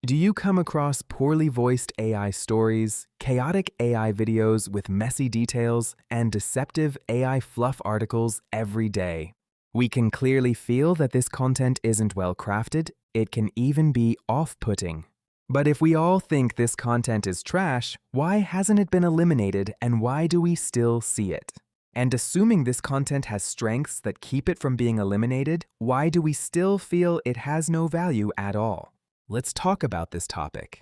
Do you come across poorly voiced AI stories, chaotic AI videos with messy details, and deceptive AI fluff articles every day? We can clearly feel that this content isn't well crafted. It can even be off-putting. But if we all think this content is trash, why hasn't it been eliminated and why do we still see it? And assuming this content has strengths that keep it from being eliminated, why do we still feel it has no value at all? Let's talk about this topic.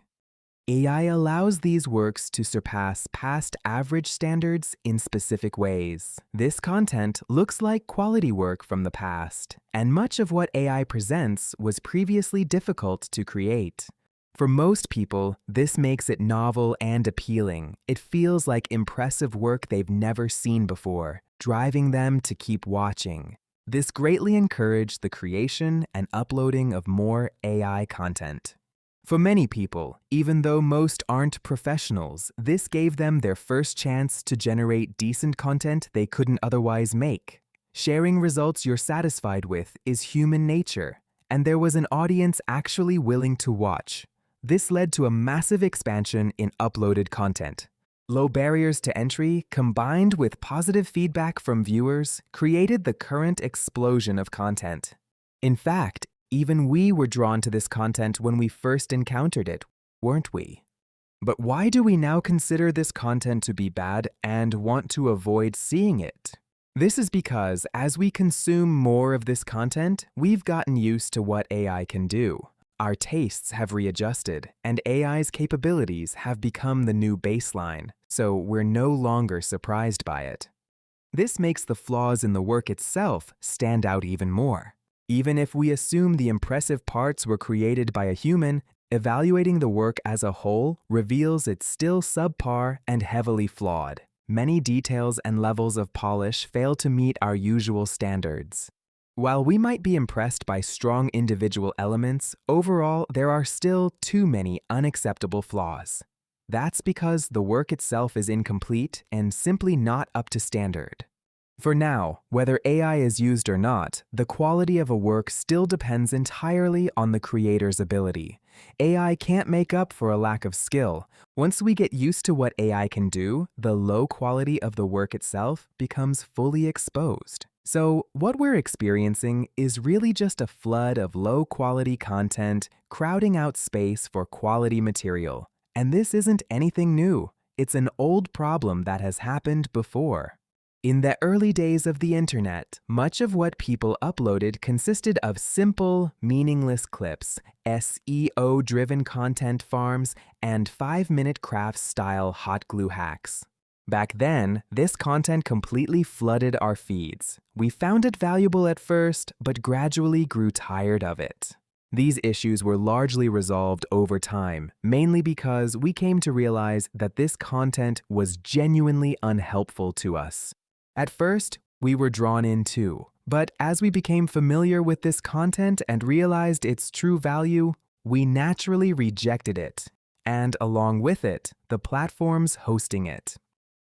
AI allows these works to surpass past average standards in specific ways. This content looks like quality work from the past, and much of what AI presents was previously difficult to create. For most people, this makes it novel and appealing. It feels like impressive work they've never seen before, driving them to keep watching. This greatly encouraged the creation and uploading of more AI content. For many people, even though most aren't professionals, this gave them their first chance to generate decent content they couldn't otherwise make. Sharing results you're satisfied with is human nature, and there was an audience actually willing to watch. This led to a massive expansion in uploaded content. Low barriers to entry, combined with positive feedback from viewers, created the current explosion of content. In fact, even we were drawn to this content when we first encountered it, weren't we? But why do we now consider this content to be bad and want to avoid seeing it? This is because as we consume more of this content, we've gotten used to what AI can do. Our tastes have readjusted, and AI's capabilities have become the new baseline, so we're no longer surprised by it. This makes the flaws in the work itself stand out even more. Even if we assume the impressive parts were created by a human, evaluating the work as a whole reveals it's still subpar and heavily flawed. Many details and levels of polish fail to meet our usual standards. While we might be impressed by strong individual elements, overall there are still too many unacceptable flaws. That's because the work itself is incomplete and simply not up to standard. For now, whether AI is used or not, the quality of a work still depends entirely on the creator's ability. AI can't make up for a lack of skill. Once we get used to what AI can do, the low quality of the work itself becomes fully exposed. So, what we're experiencing is really just a flood of low-quality content crowding out space for quality material. And this isn't anything new. It's an old problem that has happened before. In the early days of the internet, much of what people uploaded consisted of simple, meaningless clips, SEO-driven content farms, and 5-minute craft-style hot glue hacks. Back then, this content completely flooded our feeds. We found it valuable at first, but gradually grew tired of it. These issues were largely resolved over time, mainly because we came to realize that this content was genuinely unhelpful to us. At first, we were drawn in too, but as we became familiar with this content and realized its true value, we naturally rejected it, and along with it, the platforms hosting it.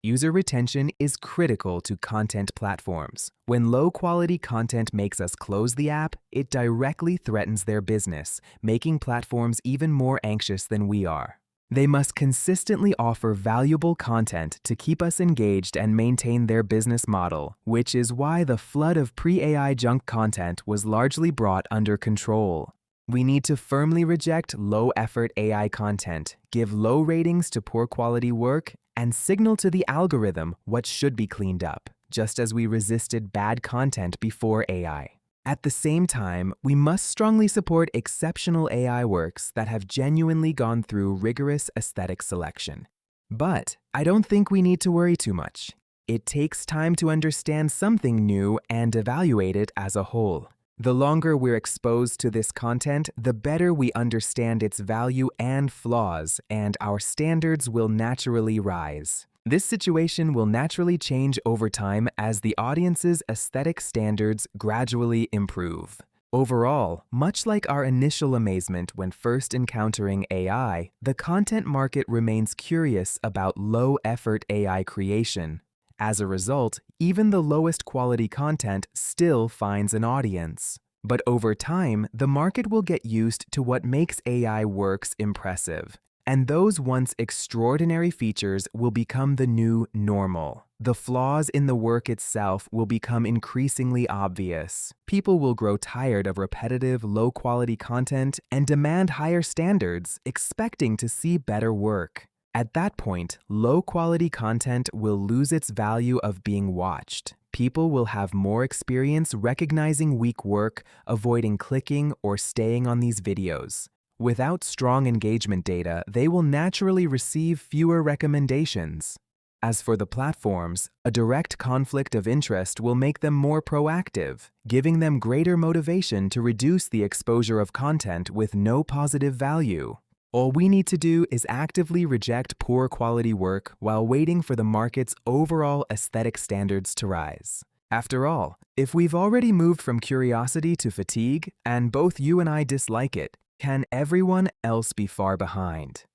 User retention is critical to content platforms. When low-quality content makes us close the app, it directly threatens their business, making platforms even more anxious than we are. They must consistently offer valuable content to keep us engaged and maintain their business model, which is why the flood of pre-AI junk content was largely brought under control. We need to firmly reject low-effort AI content, give low ratings to poor-quality work, and signal to the algorithm what should be cleaned up, just as we resisted bad content before AI. At the same time, we must strongly support exceptional AI works that have genuinely gone through rigorous aesthetic selection. But I don't think we need to worry too much. It takes time to understand something new and evaluate it as a whole. The longer we're exposed to this content, the better we understand its value and flaws, and our standards will naturally rise. This situation will naturally change over time as the audience's aesthetic standards gradually improve. Overall, much like our initial amazement when first encountering AI, the content market remains curious about low-effort AI creation. As a result, even the lowest quality content still finds an audience. But over time, the market will get used to what makes AI works impressive. And those once extraordinary features will become the new normal. The flaws in the work itself will become increasingly obvious. People will grow tired of repetitive, low-quality content and demand higher standards, expecting to see better work. At that point, low-quality content will lose its value of being watched. People will have more experience recognizing weak work, avoiding clicking or staying on these videos. Without strong engagement data, they will naturally receive fewer recommendations. As for the platforms, a direct conflict of interest will make them more proactive, giving them greater motivation to reduce the exposure of content with no positive value. All we need to do is actively reject poor quality work while waiting for the market's overall aesthetic standards to rise. After all, if we've already moved from curiosity to fatigue, and both you and I dislike it, can everyone else be far behind?